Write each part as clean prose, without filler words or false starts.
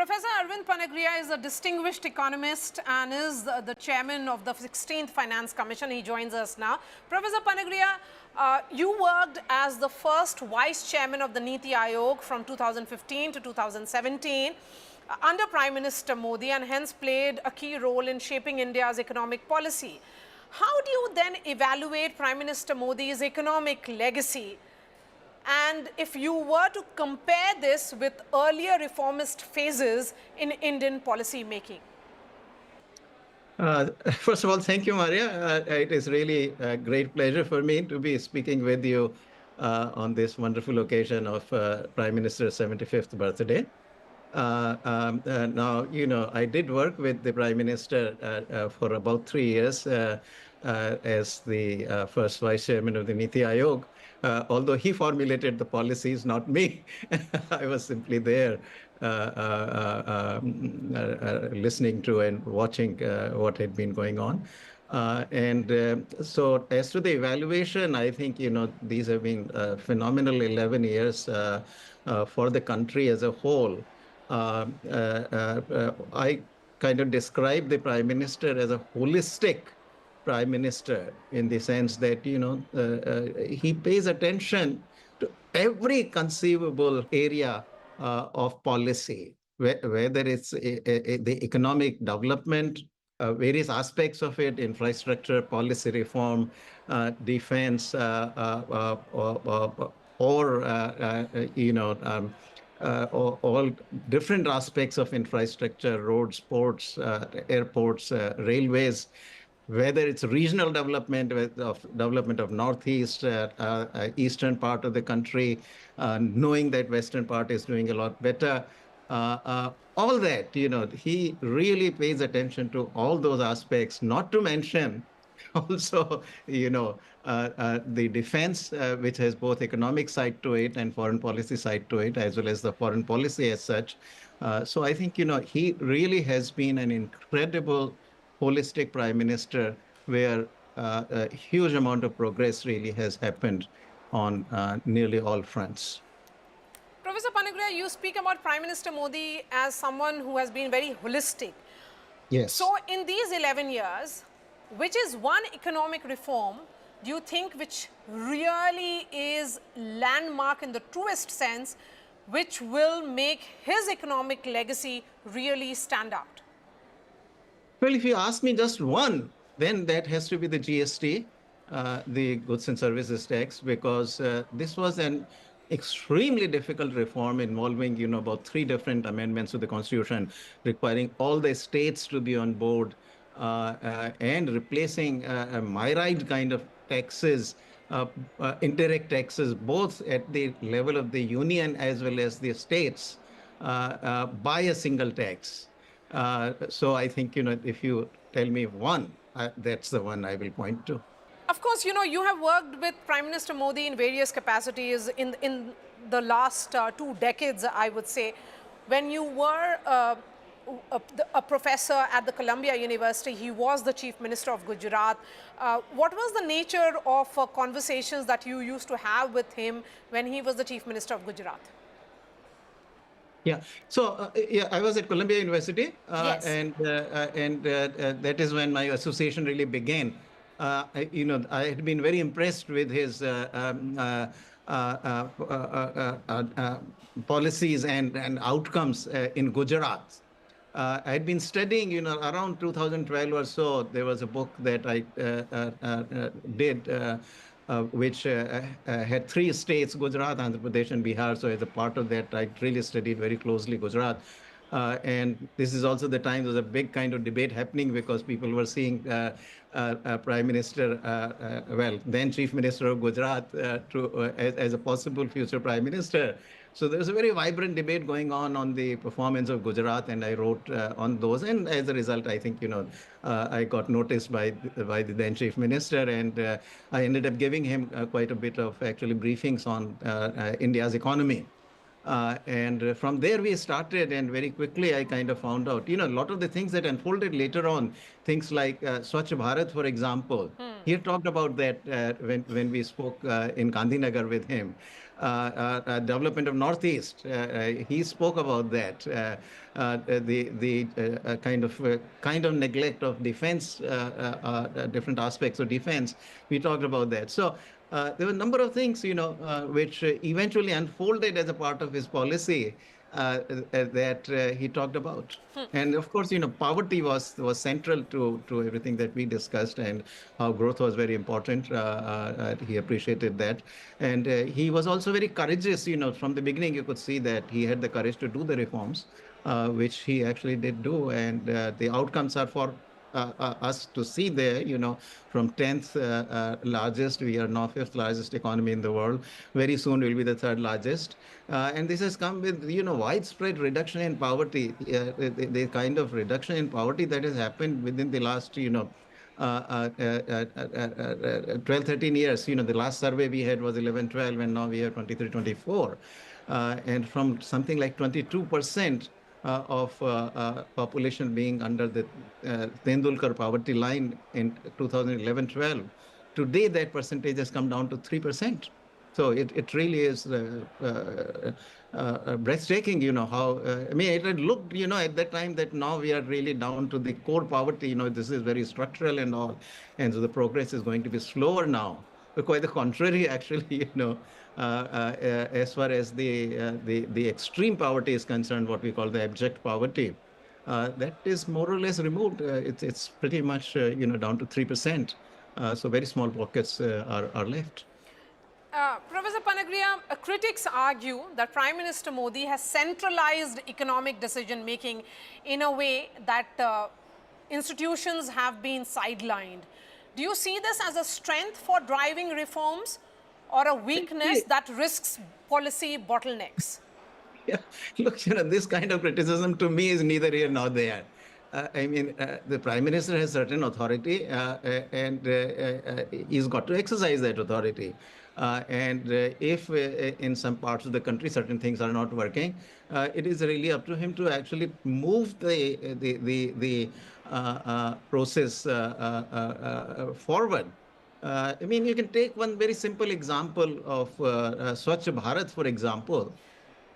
Professor Arvind Panagariya is a distinguished economist and is the chairman of the 16th Finance Commission. He joins us now. Professor Panagariya, you worked as the first vice chairman of the Niti Aayog from 2015 to 2017 under Prime Minister Modi, and hence played a key role in shaping India's economic policy. How do you then evaluate Prime Minister Modi's economic legacy? And if you were to compare this with earlier reformist phases in Indian policy making? First of all, thank you, Maria. It is really a great pleasure for me to be speaking with you on this wonderful occasion of Prime Minister's 75th birthday. Now, I did work with the Prime Minister for about 3 years as the first vice chairman of the Niti Aayog. Although he formulated the policies, not me. I was simply there listening to and watching what had been going on. So as to the evaluation, I think, these have been phenomenal 11 years for the country as a whole. I kind of describe the Prime Minister as a holistic Prime Minister in the sense that, he pays attention to every conceivable area of policy, whether it's the economic development, various aspects of it, infrastructure, policy reform, defense, all different aspects of infrastructure, roads, ports, airports, railways, whether it's regional development of Northeast, eastern part of the country, knowing that western part is doing a lot better. All that, he really pays attention to all those aspects, not to mention also, the defense, which has both economic side to it and foreign policy side to it, as well as the foreign policy as such. So I think, he really has been an incredible holistic Prime Minister where a huge amount of progress really has happened on nearly all fronts. Professor Panagriya, you speak about Prime Minister Modi as someone who has been very holistic. Yes. So in these 11 years, which is one economic reform do you think which really is landmark in the truest sense, which will make his economic legacy really stand out? Well, if you ask me just one, then that has to be the GST, the Goods and Services Tax, because this was an extremely difficult reform involving, about 3 different amendments to the Constitution, requiring all the states to be on board and replacing a myriad kind of taxes, indirect taxes, both at the level of the union as well as the states, by a single tax. So I think, if you tell me one, that's the one I will point to. Of course, you have worked with Prime Minister Modi in various capacities in the last 2 decades, I would say. When you were a professor at the Columbia University, he was the Chief Minister of Gujarat. What was the nature of conversations that you used to have with him when he was the Chief Minister of Gujarat? Yeah. So, I was at Columbia University, yes. and that is when my association really began. I had been very impressed with his policies and outcomes in Gujarat. I had been studying, around 2012 or so. There was a book that I did, which had 3 states, Gujarat, Andhra Pradesh, and Bihar. So as a part of that, I really studied very closely Gujarat. And this is also the time there was a big kind of debate happening because people were seeing Prime Minister, then Chief Minister of Gujarat, as a possible future Prime Minister. So there was a very vibrant debate going on the performance of Gujarat, and I wrote on those. And as a result, I think, I got noticed by the then Chief Minister, and I ended up giving him quite a bit of actually briefings on India's economy. And from there we started, and very quickly I kind of found out, a lot of the things that unfolded later on, things like Swachh Bharat, for example. He talked about that when we spoke in Gandhinagar with him. development of Northeast. He spoke about that. The kind of neglect of defense, different aspects of defense. We talked about that. So there were a number of things, which eventually unfolded as a part of his policy that he talked about. And of course, poverty was central to everything that we discussed, and how growth was very important. He appreciated that, and he was also very courageous. From the beginning, you could see that he had the courage to do the reforms, which he actually did do, and the outcomes are for us to see there. From 10th largest, we are now 5th largest economy in the world. Very soon we'll be the 3rd largest. And this has come with, widespread reduction in poverty. The kind of reduction in poverty that has happened within the last, 12, 13 years. The last survey we had was 11, 12, and now we have 23, 24. And from something like 22% of population being under the Tendulkar poverty line in 2011-12. Today, that percentage has come down to 3%. So it really is breathtaking, how, it had looked, at that time that now we are really down to the core poverty, this is very structural and all. And so the progress is going to be slower now. But quite the contrary, actually, as far as the extreme poverty is concerned, what we call the abject poverty, that is more or less removed. It's pretty much, down to 3%. So very small pockets are left. Professor Panagriya, critics argue that Prime Minister Modi has centralized economic decision-making in a way that institutions have been sidelined. Do you see this as a strength for driving reforms or a weakness that risks policy bottlenecks? Yeah, look, this kind of criticism to me is neither here nor there. The Prime Minister has certain authority and he's got to exercise that authority. If in some parts of the country certain things are not working, it is really up to him to actually move the process forward. You can take one very simple example of Swachh Bharat, for example.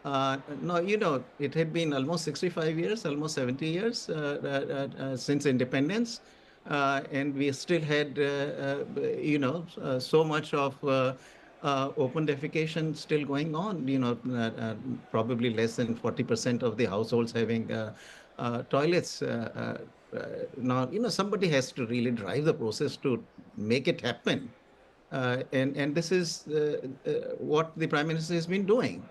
No, it had been almost 65 years, almost 70 years since independence. And we still had, so much of open defecation still going on, probably less than 40% of the households having toilets. Now, somebody has to really drive the process to make it happen. And this is what the Prime Minister has been doing.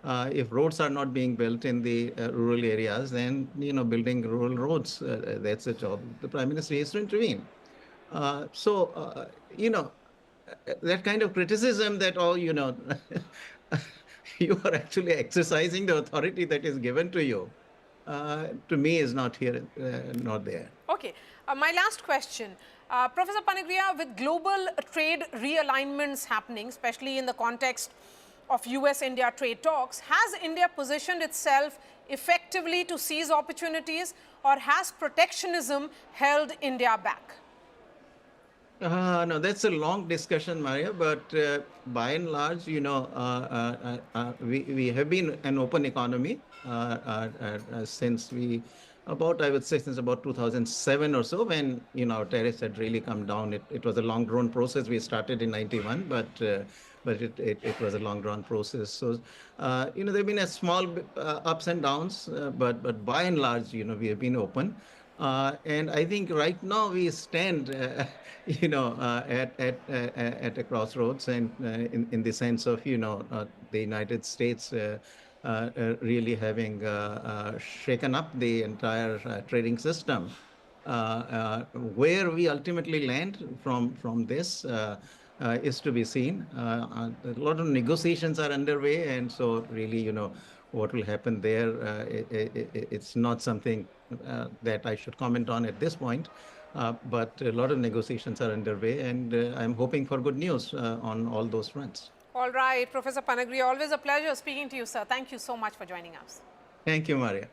If roads are not being built in the rural areas, then, building rural roads, that's a job. The Prime Minister has to intervene. That kind of criticism that, you are actually exercising the authority that is given to you, to me is not here, not there. Okay. My last question. Professor Panagriya, with global trade realignments happening, especially in the context of US-India trade talks, has India positioned itself effectively to seize opportunities, or has protectionism held India back? No, that's a long discussion, Maria, but by and large, we have been an open economy since I would say since about 2007 or so, when, our tariffs had really come down. It was a long drawn process. We started in 91, but it was a long drawn process. So, there have been a small ups and downs, but by and large, we have been open. And I think right now we stand, at a crossroads, and in the sense of, the United States really having shaken up the entire trading system. Where we ultimately land from this is to be seen. A lot of negotiations are underway, and so really, what will happen there, it's not something that I should comment on at this point. But a lot of negotiations are underway, and I'm hoping for good news on all those fronts. All right, Professor Panagriya, always a pleasure speaking to you, sir. Thank you so much for joining us. Thank you, Maria.